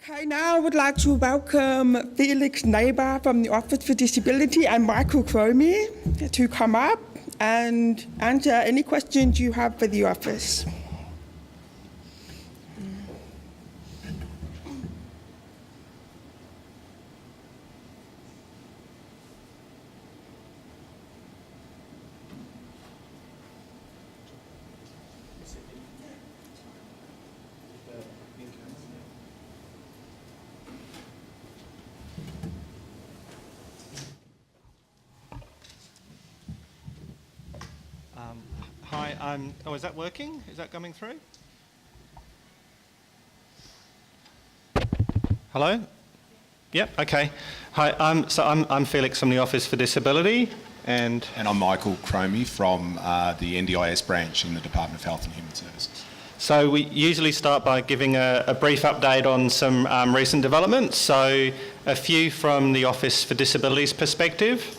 Okay, now I would like to welcome Felix Neighbour from the Office for Disability and Michael Cromie to come up and answer any questions you have for the office. Hi, is that working? Is that coming through? Hello? Yep, okay. Hi, I'm Felix from the Office for Disability and I'm Michael Cromie from the NDIS branch in the Department of Health and Human Services. So we usually start by giving a brief update on some recent developments. So a few from the Office for Disability's perspective.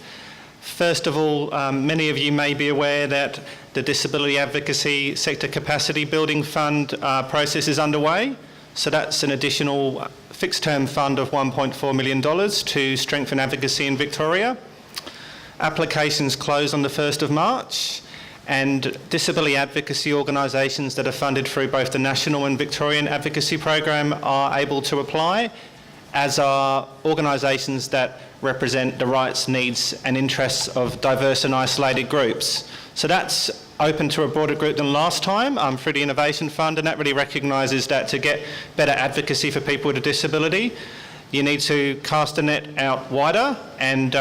First of all, many of you may be aware that the Disability Advocacy Sector Capacity Building Fund process is underway. So that's an additional fixed-term fund of $1.4 million to strengthen advocacy in Victoria. Applications close on the 1st of March, and disability advocacy organisations that are funded through both the National and Victorian Advocacy Program are able to apply, as are organisations that represent the rights, needs and interests of diverse and isolated groups. So that's open to a broader group than last time through the Innovation Fund, and that really recognises that to get better advocacy for people with a disability, you need to cast the net out wider, and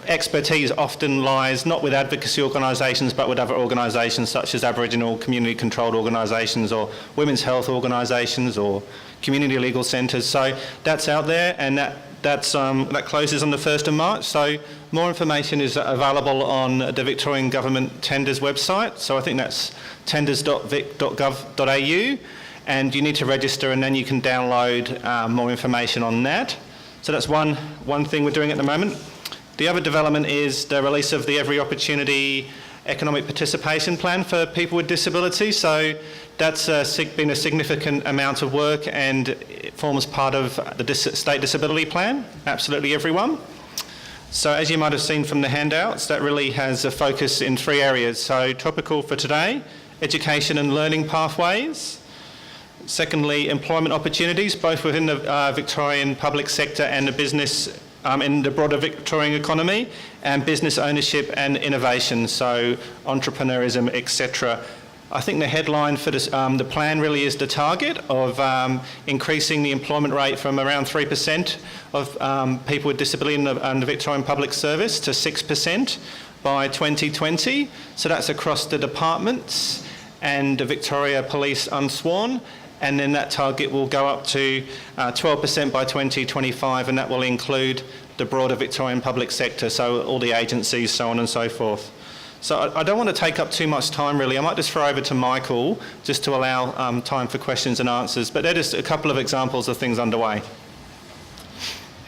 expertise often lies not with advocacy organisations but with other organisations such as Aboriginal community controlled organisations or women's health organisations or community legal centres. So that's out there, and that closes on the 1st of March. So more information is available on the Victorian Government Tenders website. So I think that's tenders.vic.gov.au, and you need to register and then you can download more information on that. So that's one thing we're doing at the moment. The other development is the release of the Every Opportunity Economic Participation Plan for people with disability. So that's been a significant amount of work, and it forms part of the State Disability Plan, absolutely everyone. So as you might have seen from the handouts, that really has a focus in 3 areas. So topical for today, education and learning pathways. Secondly, employment opportunities, both within the Victorian public sector and the business in the broader Victorian economy, and business ownership and innovation, so entrepreneurism, etc. I think the headline for this, the plan really is the target of increasing the employment rate from around 3% of people with disability in the Victorian public service to 6% by 2020. So that's across the departments and the Victoria Police Unsworn. And then that target will go up to 12% by 2025, and that will include the broader Victorian public sector, so all the agencies, so on and so forth. So I don't want to take up too much time really. I might just throw over to Michael just to allow time for questions and answers, but they're just a couple of examples of things underway.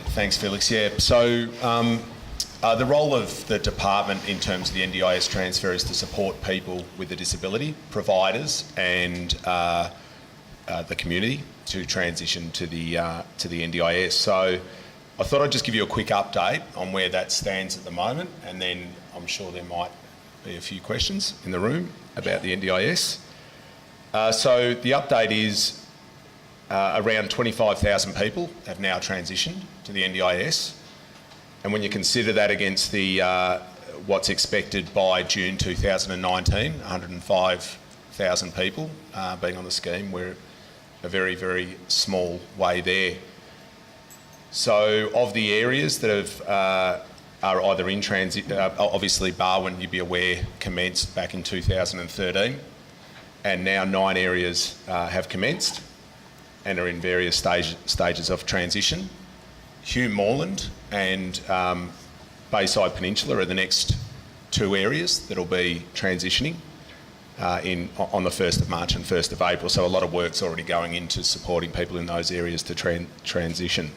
Thanks, Felix. Yeah, so the role of the department in terms of the NDIS transfer is to support people with a disability, providers and the community to transition to the NDIS. So I thought I'd just give you a quick update on where that stands at the moment, and then I'm sure there might be a few questions in the room about the NDIS. So the update is around 25,000 people have now transitioned to the NDIS, and when you consider that against the what's expected by June 2019, 105,000 people being on the scheme, we're a very, very small way there. So of the areas that have, are either in transit, obviously Barwon, you'd be aware, commenced back in 2013, and now 9 areas have commenced and are in various stages of transition. Hume Moreland and Bayside Peninsula are the next 2 areas that'll be transitioning on the 1st of March and 1st of April. So a lot of work's already going into supporting people in those areas to transition.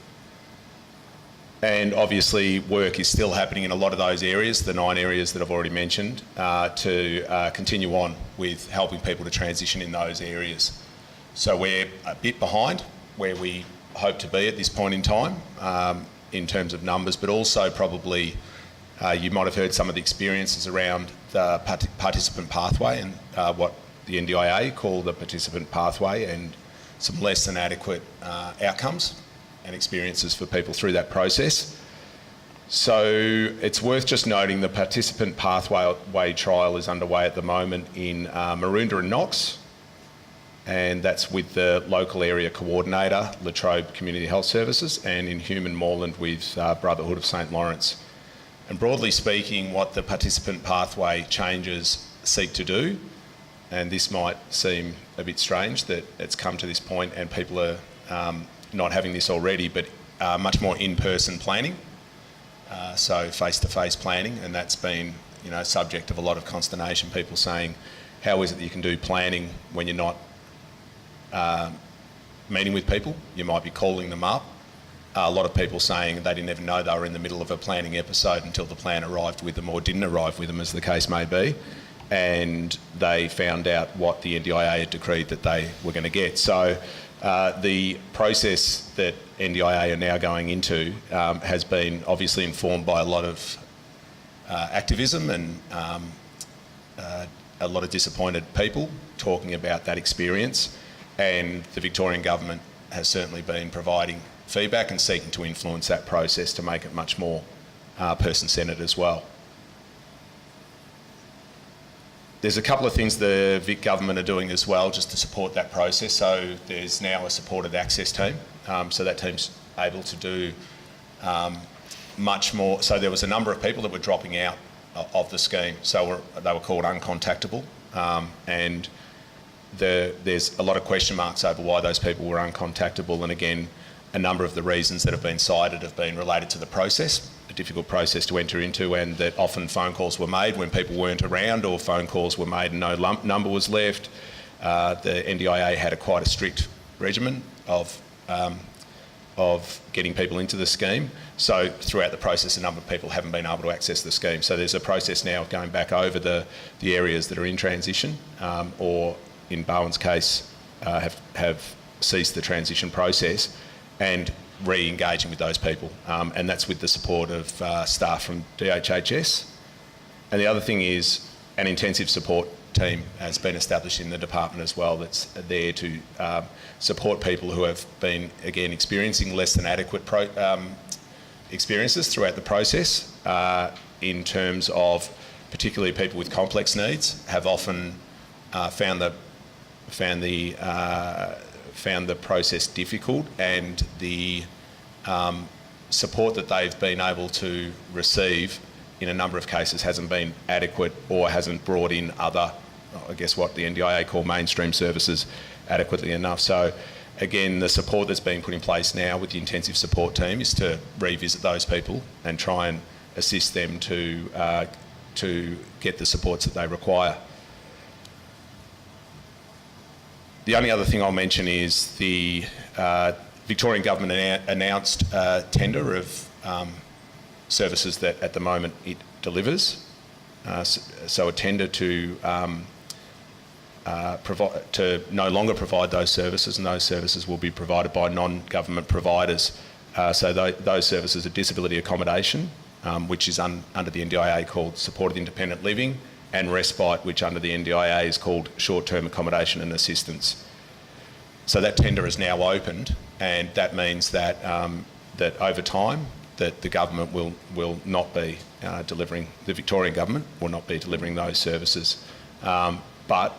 And obviously work is still happening in a lot of those areas, the 9 areas that I've already mentioned, to continue on with helping people to transition in those areas. So we're a bit behind where we hope to be at this point in time in terms of numbers, but also probably you might have heard some of the experiences around the participant pathway and what the NDIA call the participant pathway, and some less than adequate outcomes and experiences for people through that process. So it's worth just noting the participant pathway trial is underway at the moment in Maroondah and Knox, and that's with the local area coordinator, La Trobe Community Health Services, and in Hume Moreland with Brotherhood of St Lawrence. And broadly speaking, what the participant pathway changes seek to do, and this might seem a bit strange that it's come to this point and people are not having this already, but much more in-person planning, so face-to-face planning, and that's been, you know, subject of a lot of consternation. People saying, how is it that you can do planning when you're not meeting with people? You might be calling them up. A lot of people saying they didn't even know they were in the middle of a planning episode until the plan arrived with them, or didn't arrive with them, as the case may be, and they found out what the NDIA had decreed that they were going to get. So the process that NDIA are now going into has been obviously informed by a lot of activism and a lot of disappointed people talking about that experience, and the Victorian government has certainly been providing feedback and seeking to influence that process to make it much more person-centred as well. There's a couple of things the Vic government are doing as well just to support that process. So there's now a supported access team. So that team's able to do much more. So there was a number of people that were dropping out of the scheme. So they were called uncontactable. And there's a lot of question marks over why those people were uncontactable. And again, a number of the reasons that have been cited have been related to the process, a difficult process to enter into, and that often phone calls were made when people weren't around, or phone calls were made and no number was left. The NDIA had quite a strict regimen of getting people into the scheme. So throughout the process, a number of people haven't been able to access the scheme. So there's a process now of going back over the areas that are in transition, or in Bowen's case, have ceased the transition process, and re-engaging with those people, and that's with the support of staff from DHHS. And the other thing is an intensive support team has been established in the department as well, that's there to support people who have been, again, experiencing less than adequate experiences throughout the process, in terms of particularly people with complex needs have often found the process difficult, and the support that they've been able to receive in a number of cases hasn't been adequate, or hasn't brought in other, I guess what the NDIA call mainstream services adequately enough. So again, the support that's being put in place now with the intensive support team is to revisit those people and try and assist them to get the supports that they require. The only other thing I'll mention is the Victorian government announced a tender of services that at the moment it delivers. So a tender to no longer provide those services, and those services will be provided by non-government providers. So those services are disability accommodation, which is under the NDIA called supported independent living, and respite, which under the NDIA is called short-term accommodation and assistance. So that tender is now opened, and that means that that over time that the government will not be delivering, the Victorian government will not be delivering those services. But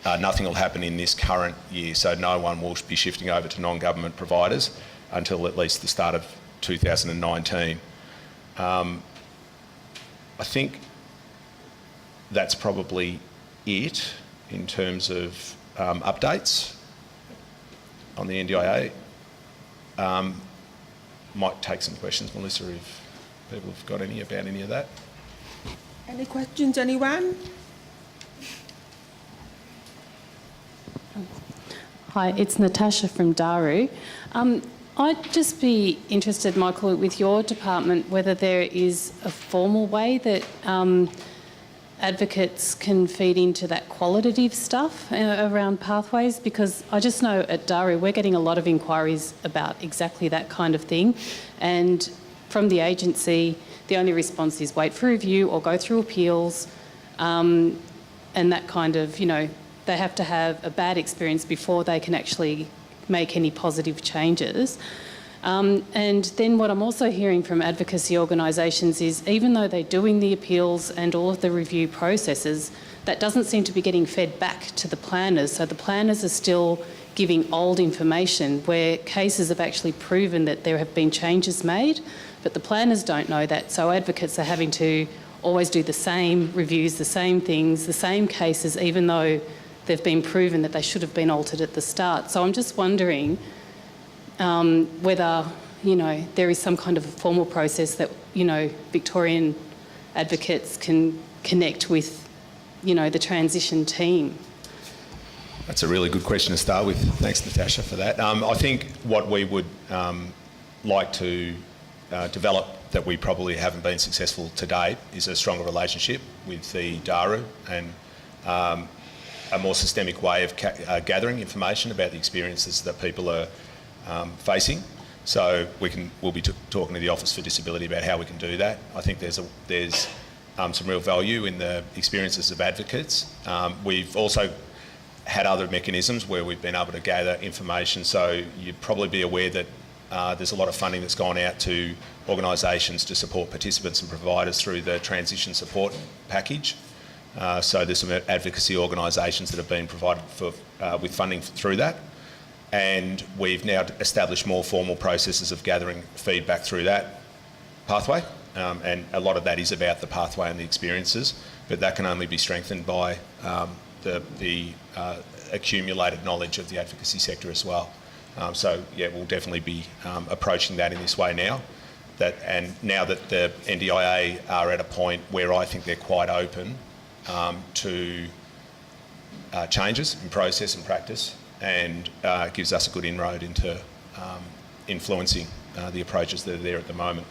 nothing will happen in this current year, so no one will be shifting over to non-government providers until at least the start of 2019. I think that's probably it in terms of updates on the NDIA. Might take some questions, Melissa, if people have got any about any of that. Any questions, anyone? Hi, it's Natasha from Daru. I'd just be interested, Michael, with your department, whether there is a formal way that advocates can feed into that qualitative stuff around pathways? Because I just know at Daru we're getting a lot of inquiries about exactly that kind of thing, and from the agency the only response is wait for review or go through appeals, and that kind of, you know, they have to have a bad experience before they can actually make any positive changes. And then what I'm also hearing from advocacy organisations is even though they're doing the appeals and all of the review processes, that doesn't seem to be getting fed back to the planners. So the planners are still giving old information where cases have actually proven that there have been changes made, but the planners don't know that. So advocates are having to always do the same reviews, the same things, the same cases, even though they've been proven that they should have been altered at the start. So I'm just wondering whether, you know, there is some kind of a formal process that, you know, Victorian advocates can connect with, you know, the transition team. That's a really good question to start with. Thanks, Natasha, for that. I think what we would like to develop that we probably haven't been successful to date is a stronger relationship with the Daru and a more systemic way of gathering information about the experiences that people are facing. So we'll be talking to the Office for Disability about how we can do that. I think there's some real value in the experiences of advocates. We've also had other mechanisms where we've been able to gather information. So you'd probably be aware that there's a lot of funding that's gone out to organisations to support participants and providers through the transition support package. So there's some advocacy organisations that have been provided with funding through that. And we've now established more formal processes of gathering feedback through that pathway. And a lot of that is about the pathway and the experiences, but that can only be strengthened by the accumulated knowledge of the advocacy sector as well. So yeah, we'll definitely be approaching that in this way now. And now that the NDIA are at a point where I think they're quite open to changes in process and practice, and gives us a good inroad into influencing the approaches that are there at the moment.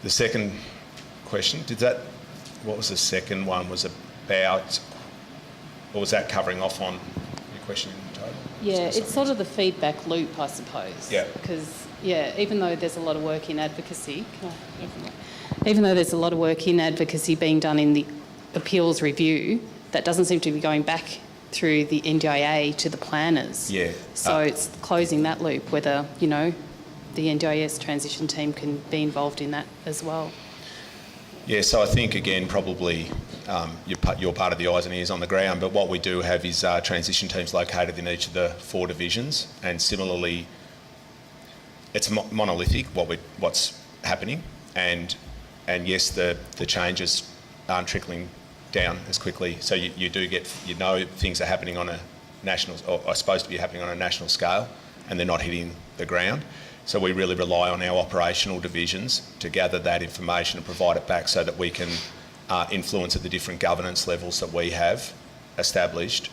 The second question, what was the second one was about, or was that covering off on your question in total? Yeah, it's sort of the feedback loop, I suppose. Yeah. Because, yeah, even though there's a lot of work in advocacy, even though there's a lot of work in advocacy being done in the appeals review, that doesn't seem to be going back through the NDIA to the planners. Yeah. So it's closing that loop, whether, you know, the NDIS transition team can be involved in that as well. Yeah, so I think, again, probably you're part of the eyes and ears on the ground, but what we do have is transition teams located in each of the 4 divisions, and similarly, it's monolithic, what's happening, and yes, the changes aren't trickling down as quickly. So you do get, you know, things are happening on a national, or are supposed to be happening on a national scale, and they're not hitting the ground. So we really rely on our operational divisions to gather that information and provide it back so that we can influence at the different governance levels that we have established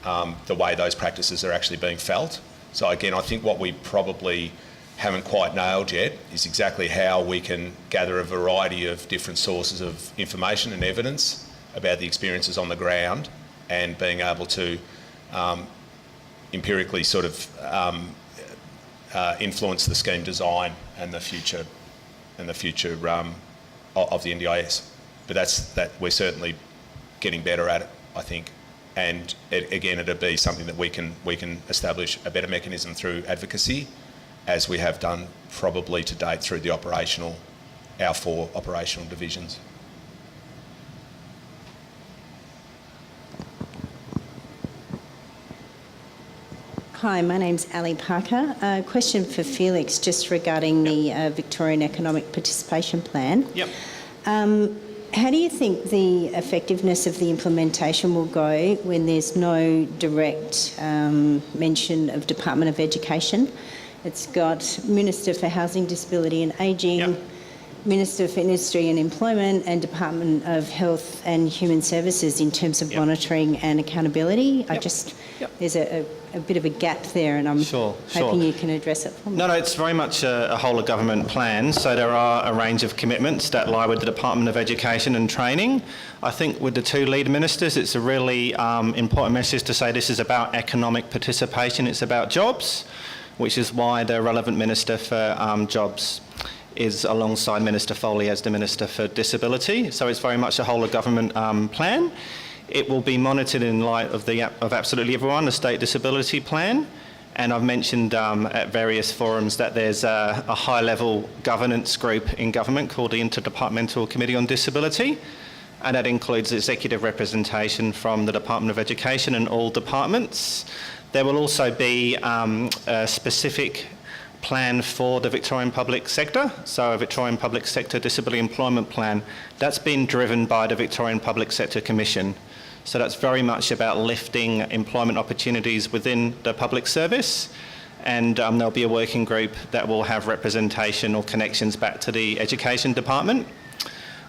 the way those practices are actually being felt. So again, I think what we probably haven't quite nailed yet is exactly how we can gather a variety of different sources of information and evidence about the experiences on the ground, and being able to empirically sort of influence the scheme design and the future of the NDIS. But that we're certainly getting better at it, I think. And again, it'd be something that we can establish a better mechanism through advocacy, as we have done probably to date through our 4 operational divisions. Hi, my name's Ali Parker. A question for Felix just regarding the Victorian Economic Participation Plan. Yep. How do you think the effectiveness of the implementation will go when there's no direct mention of Department of Education? It's got Minister for Housing, Disability and Ageing, Minister for Industry and Employment and Department of Health and Human Services in terms of monitoring and accountability. There's a bit of a gap there, and I'm hoping you can address it for me. No, it's very much a whole of government plan. So there are a range of commitments that lie with the Department of Education and Training. I think with the two lead ministers, it's a really important message to say this is about economic participation. It's about jobs, which is why the relevant Minister for Jobs is alongside Minister Foley as the Minister for Disability. So it's very much a whole of government plan. It will be monitored in light of Absolutely Everyone, the State Disability Plan. And I've mentioned at various forums that there's a high-level governance group in government called the Interdepartmental Committee on Disability. And that includes executive representation from the Department of Education and all departments. There will also be a specific plan for the Victorian public sector, so a Victorian Public Sector Disability Employment Plan. That's been driven by the Victorian Public Sector Commission. So that's very much about lifting employment opportunities within the public service, and there'll be a working group that will have representation or connections back to the Education Department.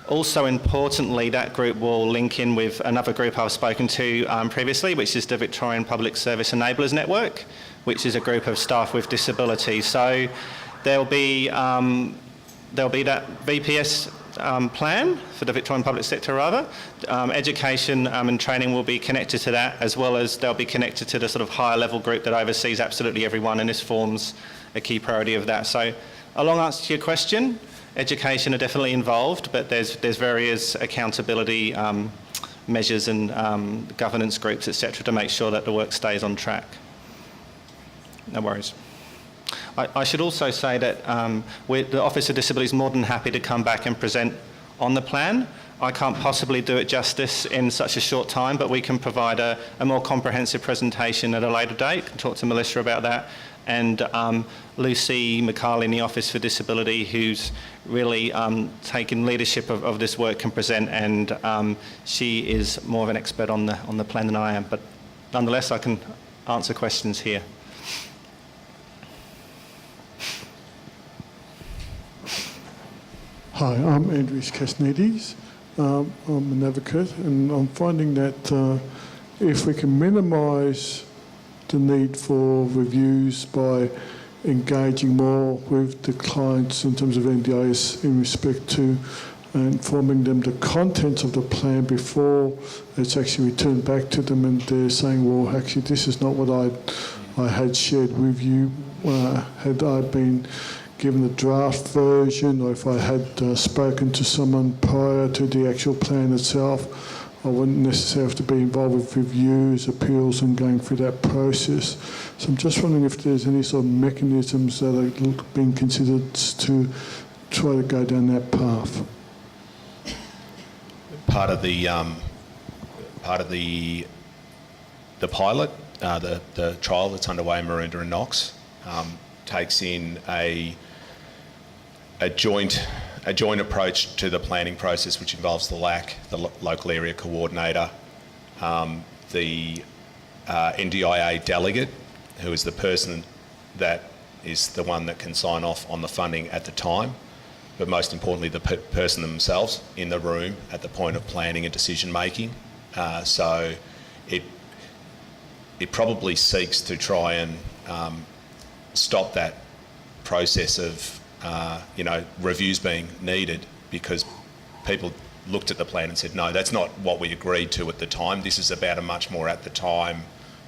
Also importantly, that group will link in with another group I've spoken to previously, which is the Victorian Public Service Enablers Network, which is a group of staff with disability. So there'll be that VPS plan for the Victorian public sector rather. Education and training will be connected to that, as well as they'll be connected to the sort of higher level group that oversees Absolutely Everyone, and this forms a key priority of that. So a long answer to your question, education are definitely involved, but there's various accountability measures and governance groups, etc., to make sure that the work stays on track. No worries. I should also say that the Office of Disability is more than happy to come back and present on the plan. I can't possibly do it justice in such a short time, but we can provide a more comprehensive presentation at a later date. Talk to Melissa about that. And Lucy McCarley in the Office for Disability, who's really taken leadership of this work, can present, and she is more of an expert on the plan than I am. But nonetheless, I can answer questions here. Hi, I'm Andrews Casnidis. I'm an advocate, and I'm finding that if we can minimise the need for reviews by engaging more with the clients in terms of NDIS in respect to informing them the contents of the plan before it's actually returned back to them, and they're saying, well, actually, this is not what I had shared with you. Had I been given the draft version, or if I had spoken to someone prior to the actual plan itself, I wouldn't necessarily have to be involved with reviews, appeals, and going through that process. So I'm just wondering if there's any sort of mechanisms that are being considered to try to go down that path. Part of the pilot, the trial that's underway in Maroondah and Knox, takes in a joint approach to the planning process, which involves the LAC, the local area coordinator, the NDIA delegate, who is the person that is the one that can sign off on the funding at the time, but most importantly, the person themselves in the room at the point of planning and decision making. So it probably seeks to try and stop that process of reviews being needed, because people looked at the plan and said, no, that's not what we agreed to at the time. This is about a much more at the time,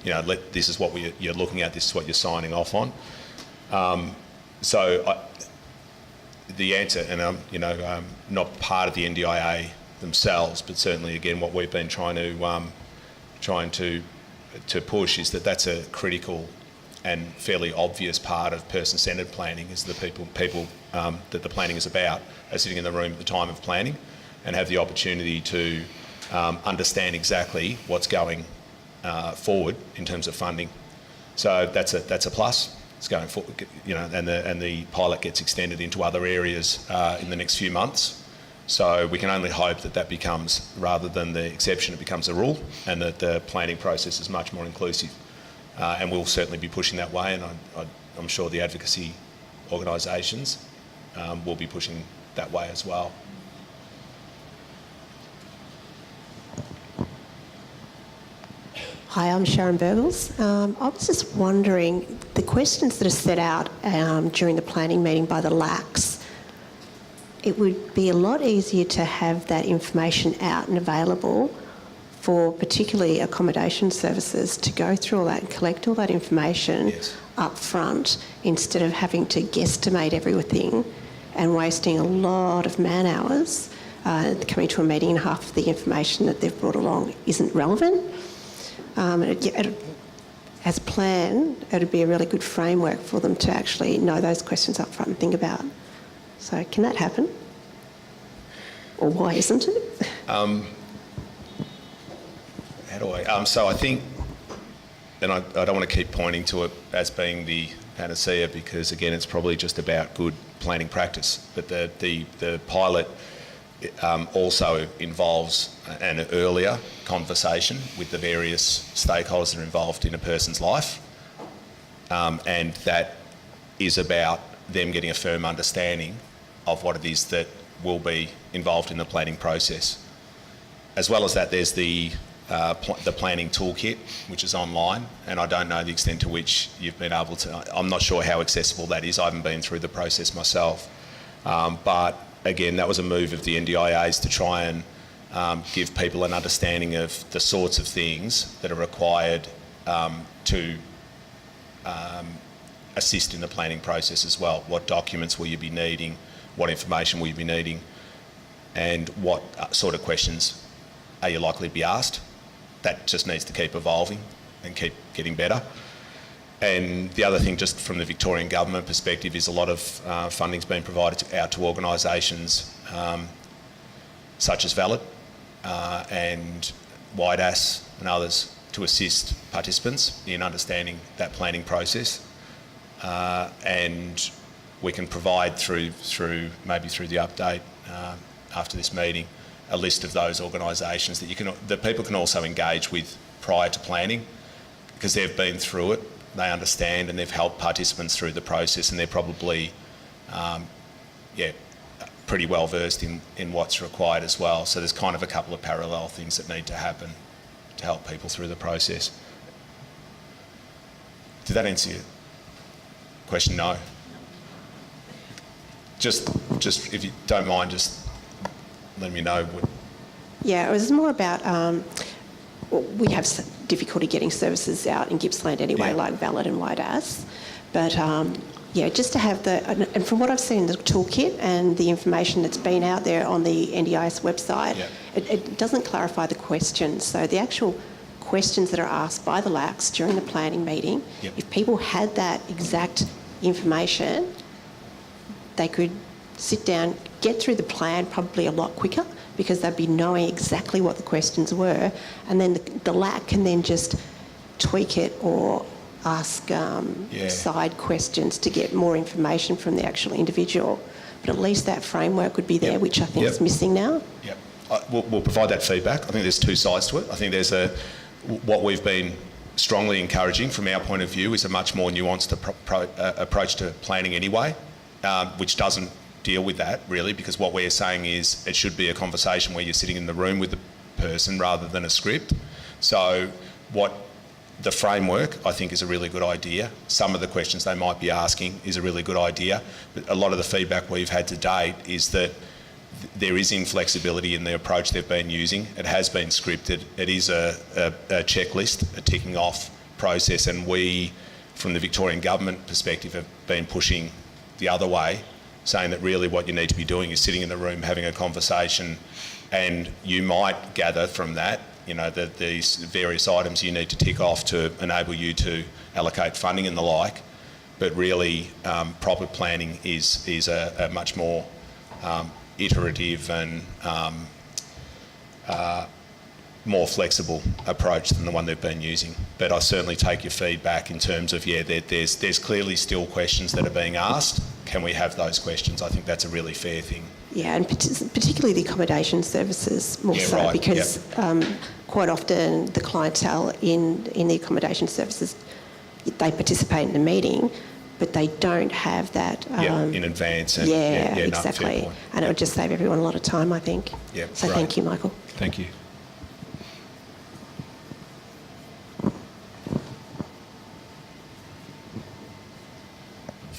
this is what you're looking at, this is what you're signing off on. The answer, and I'm not part of the NDIA themselves, but certainly again what we've been trying to push is that that's a critical and fairly obvious part of person-centred planning, is the people that the planning is about are sitting in the room at the time of planning and have the opportunity to understand exactly what's going forward in terms of funding. So that's a plus. It's going forward, and the pilot gets extended into other areas in the next few months. So we can only hope that becomes, rather than the exception, it becomes a rule, and that the planning process is much more inclusive. And we'll certainly be pushing that way, and I'm sure the advocacy organisations will be pushing that way as well. Hi, I'm Sharon Beggs. I was just wondering, the questions that are set out during the planning meeting by the LACs, it would be a lot easier to have that information out and available for particularly accommodation services to go through all that and collect all that information up front instead of having to guesstimate everything and wasting a lot of man hours coming to a meeting and half of the information that they've brought along isn't relevant. As a plan, it would be a really good framework for them to actually know those questions up front and think about. So can that happen? Or why isn't it? How do I? So I think, and I don't want to keep pointing to it as being the panacea because, again, it's probably just about good planning practice. But the pilot also involves an earlier conversation with the various stakeholders that are involved in a person's life. And that is about them getting a firm understanding of what it is that will be involved in the planning process. As well as that, there's the planning toolkit, which is online, and I don't know the extent to which you've been able to, I'm not sure how accessible that is. I haven't been through the process myself. But again, that was a move of the NDIAs to try and give people an understanding of the sorts of things that are required to assist in the planning process as well. What documents will you be needing? What information will you be needing? And what sort of questions are you likely to be asked? That just needs to keep evolving and keep getting better. And the other thing, just from the Victorian government perspective, is a lot of funding's been provided out to organisations such as Valid and WIDAS and others to assist participants in understanding that planning process. And we can provide through maybe through the update after this meeting a list of those organisations that people can also engage with prior to planning, because they've been through it, they understand, and they've helped participants through the process, and they're probably pretty well versed in what's required as well. So there's kind of a couple of parallel things that need to happen to help people through the process. Did that answer your question? No. Just if you don't mind, just let me know. Yeah, it was more about we have difficulty getting services out in Gippsland anyway, like Valid and WIDAS. But just to have and from what I've seen in the toolkit and the information that's been out there on the NDIS website, it doesn't clarify the questions. So the actual questions that are asked by the LACs during the planning meeting, if people had that exact information, they could sit down, get through the plan probably a lot quicker because they'd be knowing exactly what the questions were, and then the LAC can then just tweak it or ask side questions to get more information from the actual individual. But at least that framework would be there, which I think is missing now. We'll provide that feedback. I think there's two sides to it. I think there's what we've been strongly encouraging from our point of view is a much more nuanced approach to planning anyway, which doesn't deal with that really, because what we're saying is it should be a conversation where you're sitting in the room with the person rather than a script. So what the framework, I think, is a really good idea. Some of the questions they might be asking is a really good idea, but a lot of the feedback we've had to date is that there is inflexibility in the approach they've been using. It has been scripted. It is a checklist, a ticking off process, and we, from the Victorian government perspective, have been pushing the other way, saying that really what you need to be doing is sitting in the room having a conversation, and you might gather from that, these various items you need to tick off to enable you to allocate funding and the like. But really, proper planning is a much more iterative and more flexible approach than the one they've been using. But I certainly take your feedback in terms of, there's clearly still questions that are being asked. Can we have those questions? I think that's a really fair thing. Yeah, and particularly the accommodation services more so, because quite often the clientele in the accommodation services, they participate in the meeting, but they don't have that. In advance. And, yeah, no, fair exactly. point. And it would just save everyone a lot of time, I think. Yeah, so great. thank you, Michael. Thank you.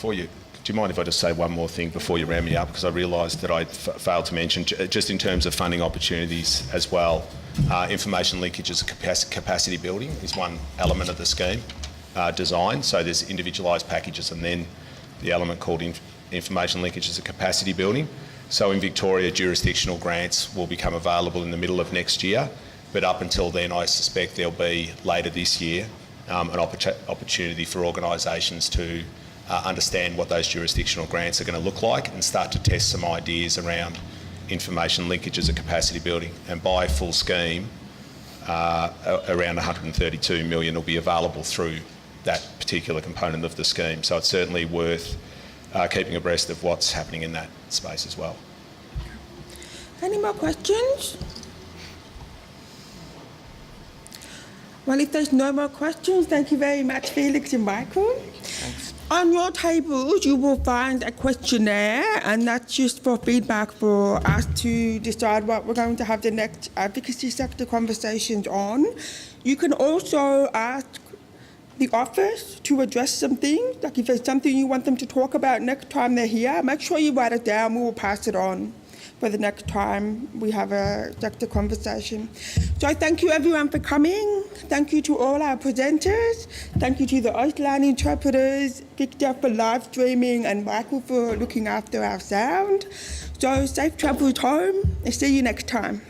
Do you mind if I just say one more thing before you round me up? Because I realised that I failed to mention, just in terms of funding opportunities as well, information linkages and capacity building is one element of the scheme design. So there's individualised packages and then the element called information linkages and capacity building. So in Victoria, jurisdictional grants will become available in the middle of next year, but up until then I suspect there'll be later this year an opportunity for organisations to understand what those jurisdictional grants are going to look like and start to test some ideas around information linkages and capacity building. And by full scheme, around 132 million will be available through that particular component of the scheme. So it's certainly worth keeping abreast of what's happening in that space as well. Any more questions? Well, if there's no more questions, thank you very much, Felix and Michael. Thanks. On your tables, you will find a questionnaire, and that's just for feedback for us to decide what we're going to have the next advocacy sector conversations on. You can also ask the office to address some things, like if there's something you want them to talk about next time they're here, make sure you write it down, we will pass it on for the next time we have a sector conversation. So I thank you everyone for coming. Thank you to all our presenters. Thank you to the Auslan interpreters, Victor for live streaming, and Michael for looking after our sound. So safe travels home, and see you next time.